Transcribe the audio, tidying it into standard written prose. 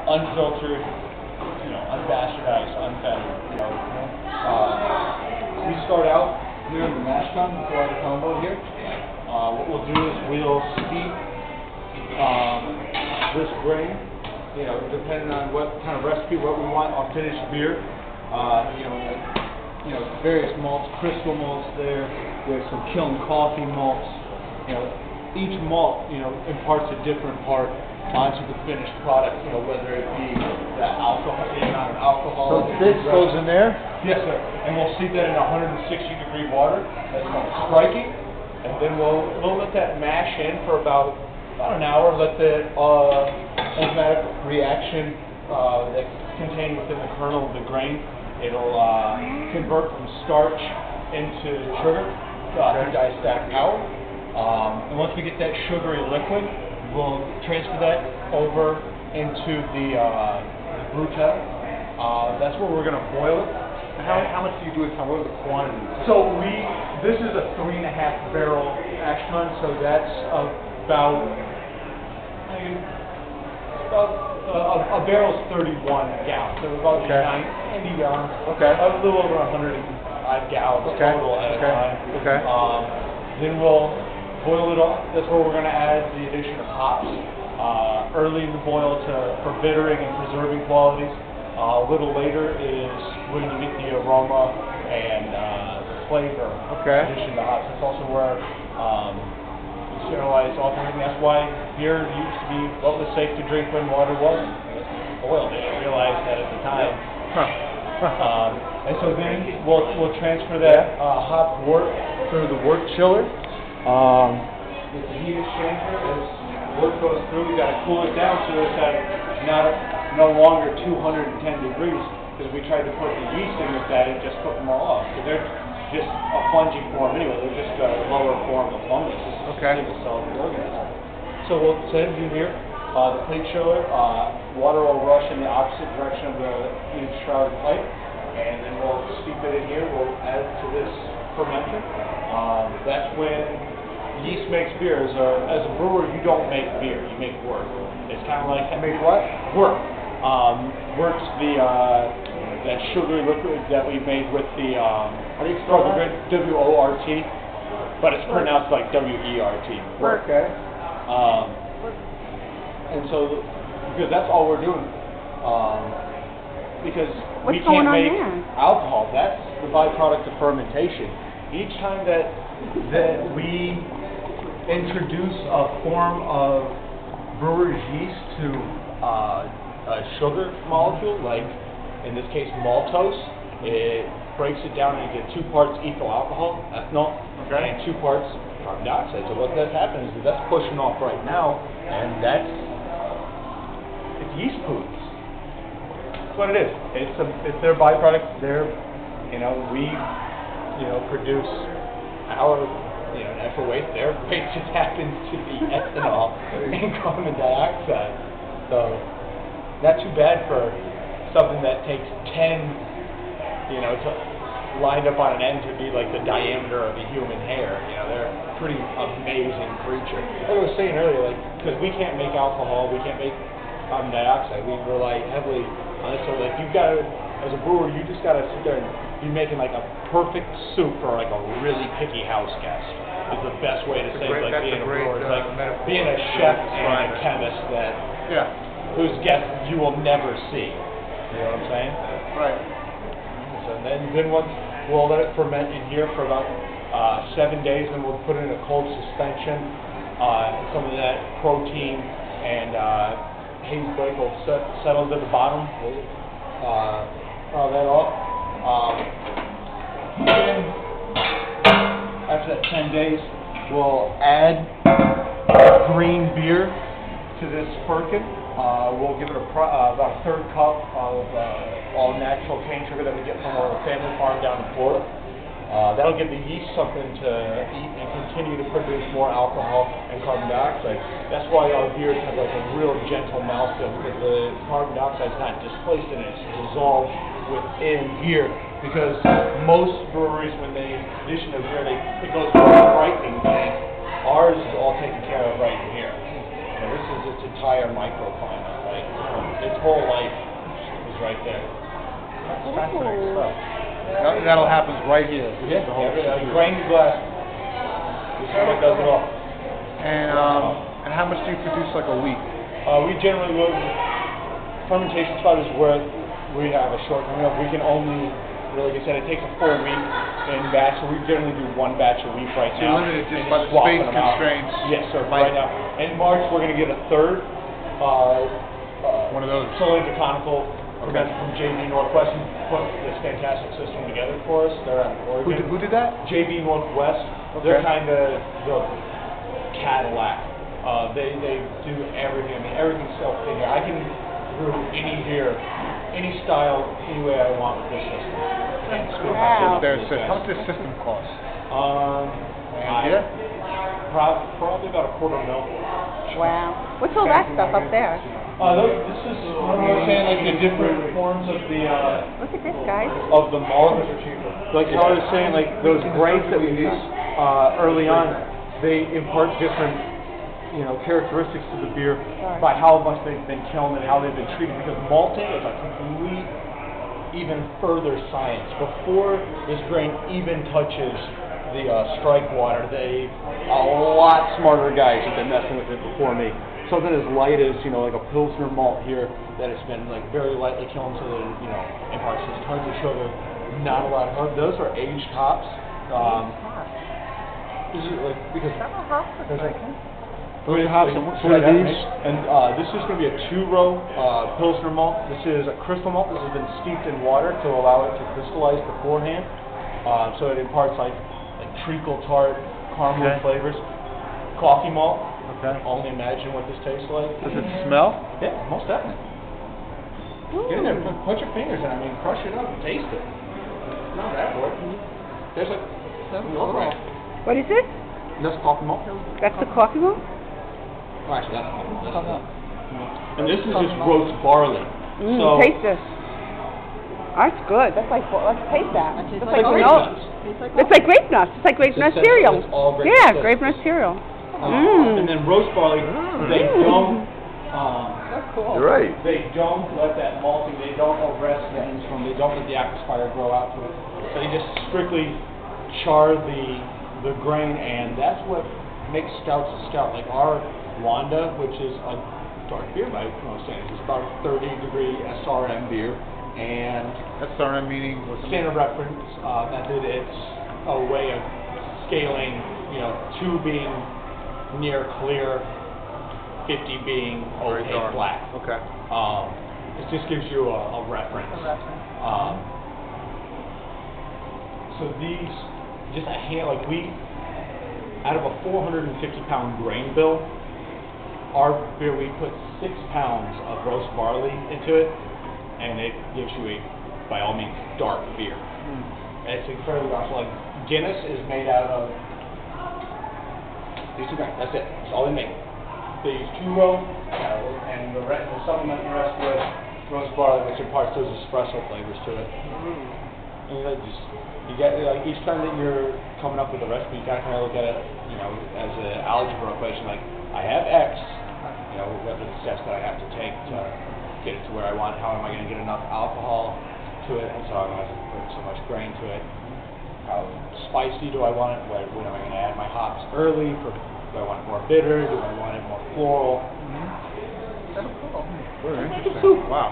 unfiltered, unbastardized, unfettered. We start out here in the mash tun before the combo here. What we'll do is we'll steep this grain, depending on what kind of recipe, what we want, our finished beer. Various malts, crystal malts there. We have some kiln coffee malts. Each malt, imparts a different part onto the finished product. Whether it be the alcohol, the amount of alcohol. So this goes in there? Yes, sir. And we'll steep that in 160-degree water. That's called striking. And then we'll let that mash in for about an hour. Let the enzymatic reaction that's contained within the kernel of the grain. It'll convert from starch into sugar through diastatic power. And once we get that sugary liquid, we'll transfer that over into the brew kettle. That's where we're going to boil it. How much do you do at a time? What are the quantities? So this is a 3.5 barrel mash tun, so that's about a barrel's 31 gallons, so about 90 gallons. Okay. A little over 105 gallons total at a time. Okay. Then we'll boil it off. That's where we're going to add the addition of hops early in the boil for bittering and preserving qualities. A little later is when you get the aroma and the flavor addition to hops. That's also where we sterilize all everything. That's why beer used to be what was safe to drink when water wasn't. Boiled. They didn't realize that at the time. And so then we'll transfer that hop wort through the wort chiller. With the heat exchanger, as wort goes through, we got to cool it down so it's at no longer 210 degrees, because we tried to put the yeast in with that and just cook them all off. So they're just a fungi form anyway. They're just a lower form of fungus. Single celled organism. So we'll send in here the plate chiller. Water will rush in the opposite direction of the heated shrouded pipe, and then we'll steep it in here. We'll add it to this fermenter. That's when yeast makes beer. As a brewer, you don't make beer, you make wort. It's kind of like... Make what? Wort. Wort's that sugary liquid that we made with the... how do you spell it? W-O-R-T. But it's pronounced like W-E-R-T. Wort. Okay. And so, because that's all we're doing. Because we What's can't going on make there? alcohol. That's the byproduct of fermentation. Each time that we introduce a form of brewer's yeast to a sugar molecule, like in this case maltose, it breaks it down and you get 2 parts ethyl alcohol, ethanol, and 2 parts carbon dioxide. So what that happens is that's pushing off right now, and it's yeast poop. That's what it is. It's their byproduct. We produce our natural waste. Their waste just happens to be ethanol and carbon dioxide. So not too bad for something that takes 10 lined up on an end to be like the diameter of a human hair. They're a pretty amazing creature. Like I was saying earlier, because we can't make alcohol, we can't make carbon dioxide, we rely heavily on this. So you've got to, as a brewer, you just got to sit there and be making a perfect soup for a really picky house guest. Is the best way to say being a brewer. It's like being a chef and a chemist whose guests you will never see. You know what I'm saying? Right. And then once we'll let it ferment in here for about 7 days, and we'll put it in a cold suspension. Some of that protein and haze break will settle to the bottom. We'll pile that off. Then after that 10 days, we'll add green beer to this firkin. We'll give it about a 1/3 cup of all natural cane sugar that we get from our family farm down in Florida. That'll give the yeast something to eat and continue to produce more alcohol and carbon dioxide. That's why our beers have a real gentle mouthfeel, because the carbon dioxide is not displaced in it, it's dissolved within beer. Because most breweries, when they condition their beer, it goes through a ripening thing. Ours is all taken care of right in here. This is its entire microclimate, right? its whole life is right there. That's fascinating stuff. That'll happen right here. Yeah, The whole grain to glass. This is what does it all. And how much do you produce like a week? We generally will. Fermentation spot is where we have a short window. We can only, really, like I said, it takes a full week in batch, so we generally do one batch a week right So now. you're limited just and by the swapping space them out. constraints. Yes, sir. Right now, in March we're going to get a third. One of those. Cylinder conical. Okay. From JB Northwest, who put this fantastic system together for us. They're out of Oregon. Who did that? JB Northwest. Okay. They're kind of the Cadillac. They do everything. I mean, everything's self-figured. I can brew any beer, any style, any way I want with this system. And screw Wow. my business How much with does this system cost? this. Probably about $250,000. Wow. What's all that stuff up there? This is what I was saying, like the different forms of the Look at this, guys. of the malt. Like how I was saying, like those grains that we use early on, they impart different, characteristics to the beer by how much they've been kilned and how they've been treated. Because malting is a complete, even further science. Before this grain even touches the strike water, a lot smarter guys have been messing with it before me. Something as light as, like a Pilsner malt here that has been like very lightly kilned so that it imparts just tons of sugar, not a lot of herb. Those are aged hops. This is like because Those are hops. And what are these? And this is going to be a 2-row Pilsner malt. This is a crystal malt. This has been steeped in water to allow it to crystallize beforehand. So it imparts like treacle tart, caramel flavors. Coffee malt. Okay. Only imagine what this tastes like. Does it smell? Yeah, most definitely. Get in there, put your fingers in. I mean, crush it up and taste it. It's not that hard. There's like milk right. What is it? That's coffee malt. That's the coffee room? Oh, actually, that's coffee malt. And this is just roast barley. So Taste this. That's good. Let's taste that. It's like grape no. nuts. It's like grape nuts. It's like grape nut It's cereal. it's all grape Yeah, nuts. grape nut cereal. And then roast barley, they don't. That's cool. You're right. They don't let that malting. They don't arrest things from. They don't let the apple spider grow out to it. So they just strictly char the grain, and that's what makes stouts a stout. Like our Wanda, which is a dark beer by most standards, it's about a 30-degree SRM beer, and SRM meaning what's the standard reference method. It's a way of scaling. 2 being near clear, 50 being opaque black. Okay. It just gives you a reference. So these, just a hand, out of a 450-pound grain bill, our beer, we put 6 pounds of roast barley into it, and it gives you by all means, dark beer. It's incredibly awesome. Like Guinness is made out of these 2 grains. That's it. That's all they make. They use 2-row, and the supplement the rest with roast barley, which imparts those espresso flavors to it. And you get each time that you're coming up with a recipe, you kind of look at it, as an algebra equation. Like I have X, what are the steps that I have to take to get it to where I want? How am I going to get enough alcohol to it? And so I'm going to put so much grain to it. How spicy do I want it? When am I going to add my hops early? Do I want it more bitter? Do I want it more floral? Very interesting. Wow.